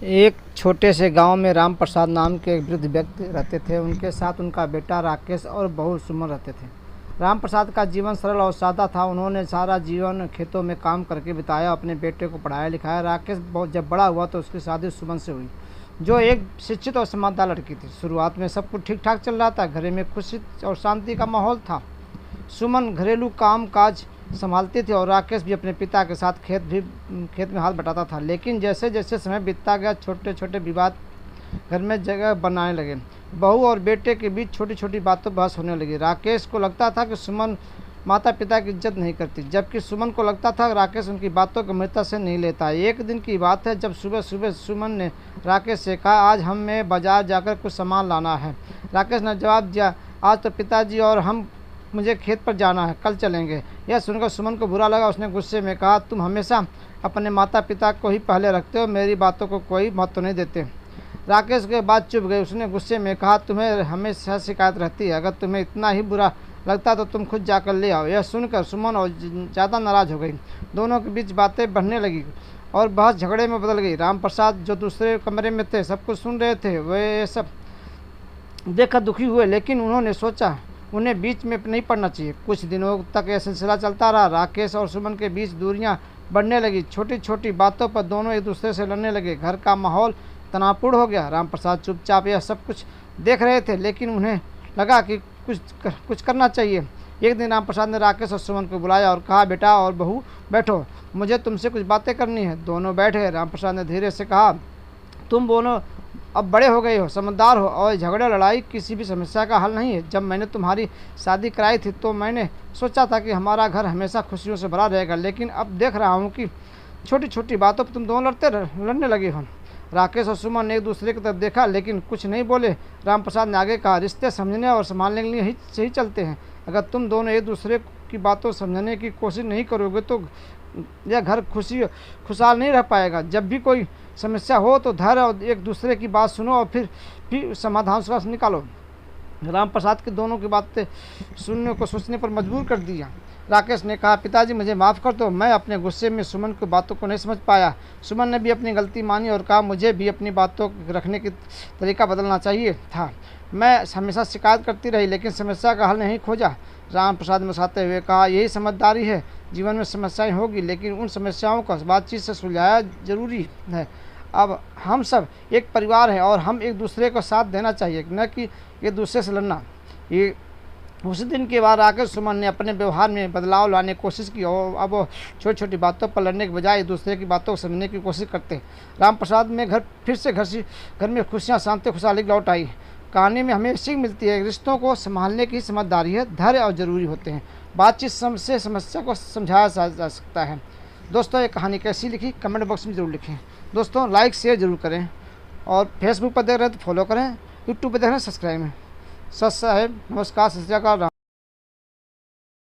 एक छोटे से गांव में राम प्रसाद नाम के एक वृद्ध व्यक्ति रहते थे। उनके साथ उनका बेटा राकेश और बहू सुमन रहते थे। राम प्रसाद का जीवन सरल और सादा था। उन्होंने सारा जीवन खेतों में काम करके बिताया, अपने बेटे को पढ़ाया लिखाया। राकेश जब बड़ा हुआ तो उसकी शादी सुमन से हुई, जो एक शिक्षित और समझदार लड़की थी। शुरुआत में सब कुछ ठीक ठाक चल रहा था, घर में खुशी और शांति का माहौल था। सुमन घरेलू काम काज संभालती थी और राकेश भी अपने पिता के साथ खेत में हाथ बटाता था। लेकिन जैसे जैसे समय बीतता गया, छोटे छोटे विवाद घर में जगह बनाने लगे। बहू और बेटे के बीच छोटी छोटी बातों बहस होने लगी। राकेश को लगता था कि सुमन माता पिता की इज्जत नहीं करती, जबकि सुमन को लगता था राकेश उनकी बातों को गंभीरता से नहीं लेता। एक दिन की बात है जब सुबह सुबह सुमन ने राकेश से कहा, आज हमें बाजार जाकर कुछ सामान लाना है। राकेश ने जवाब दिया, आज तो पिताजी और हम मुझे खेत पर जाना है, कल चलेंगे। यह सुनकर सुमन को बुरा लगा। उसने गुस्से में कहा, तुम हमेशा अपने माता पिता को ही पहले रखते हो, मेरी बातों को कोई महत्व नहीं देते। राकेश के बाद चुप गए। उसने गुस्से में कहा, तुम्हें हमेशा शिकायत रहती है, अगर तुम्हें इतना ही बुरा लगता तो तुम खुद जाकर ले आओ। यह सुनकर सुमन और ज़्यादा नाराज़ हो गई। दोनों के बीच बातें बढ़ने लगी और बहस झगड़े में बदल गई। राम प्रसाद जो दूसरे कमरे में थे सब कुछ सुन रहे थे। वे सब देखकर दुखी हुए, लेकिन उन्होंने सोचा उन्हें बीच में नहीं पड़ना चाहिए। कुछ दिनों तक यह सिलसिला चलता रहा। राकेश और सुमन के बीच दूरियां बढ़ने लगी। छोटी छोटी बातों पर दोनों एक दूसरे से लड़ने लगे। घर का माहौल तनावपूर्ण हो गया। राम प्रसाद चुपचाप यह सब कुछ देख रहे थे, लेकिन उन्हें लगा कि कुछ करना चाहिए। एक दिन राम प्रसाद ने राकेश और सुमन को बुलाया और कहा, बेटा और बहू बैठो, मुझे तुमसे कुछ बातें करनी है। दोनों बैठे। राम प्रसाद ने धीरे से कहा, तुम दोनों अब बड़े हो गए हो, समझदार हो, और झगड़ा लड़ाई किसी भी समस्या का हल नहीं है। जब मैंने तुम्हारी शादी कराई थी तो मैंने सोचा था कि हमारा घर हमेशा खुशियों से भरा रहेगा, लेकिन अब देख रहा हूँ कि छोटी छोटी बातों पर तुम दोनों लड़ने लगे हो। राकेश और सुमन ने एक दूसरे की तरफ देखा, लेकिन कुछ नहीं बोले। राम प्रसाद ने आगे कहा, रिश्ते समझने और संभालने के लिए ही चलते हैं। अगर तुम दोनों एक दूसरे की बातों समझने की कोशिश नहीं करोगे तो यह घर खुशहाल नहीं रह पाएगा। जब भी कोई समस्या हो तो धैर्य और एक दूसरे की बात सुनो और फिर समाधान का निकालो। राम प्रसाद के दोनों की बातें सुनने को सोचने पर मजबूर कर दिया। राकेश ने कहा, पिताजी मुझे माफ़ कर दो, मैं अपने गुस्से में सुमन की बातों को नहीं समझ पाया। सुमन ने भी अपनी गलती मानी और कहा, मुझे भी अपनी बातों रखने की तरीका बदलना चाहिए था। मैं हमेशा शिकायत करती रही, लेकिन समस्या का हल नहीं खोजा। राम प्रसाद मुस्कुराते हुए कहा, यही समझदारी है। जीवन में समस्याएं होगी, लेकिन उन समस्याओं को बातचीत से सुलझाया जरूरी है। अब हम सब एक परिवार हैं और हम एक दूसरे को साथ देना चाहिए, न कि एक दूसरे से लड़ना। ये उस दिन के बाद राकेश सुमन ने अपने व्यवहार में बदलाव लाने की कोशिश की और अब वो छोटी छोटी बातों पर लड़ने के बजाय एक दूसरे की बातों को समझने की कोशिश करते हैं। राम प्रसाद में घर में खुशियाँ शांति खुशहाली लौट आई। कहानी में हमें सीख मिलती है, रिश्तों को संभालने की समझदारी है, धैर्य और ज़रूरी होते हैं। बातचीत से समस्या को समझाया जा सकता है। दोस्तों, ये कहानी कैसी लिखी कमेंट बॉक्स में ज़रूर लिखें। दोस्तों, लाइक शेयर ज़रूर करें और फेसबुक पर देख रहे हैं तो फॉलो करें, यूट्यूब पर देख रहे हैं सब्सक्राइब करें। सत साहेब, नमस्कार, सत श्री अकाल।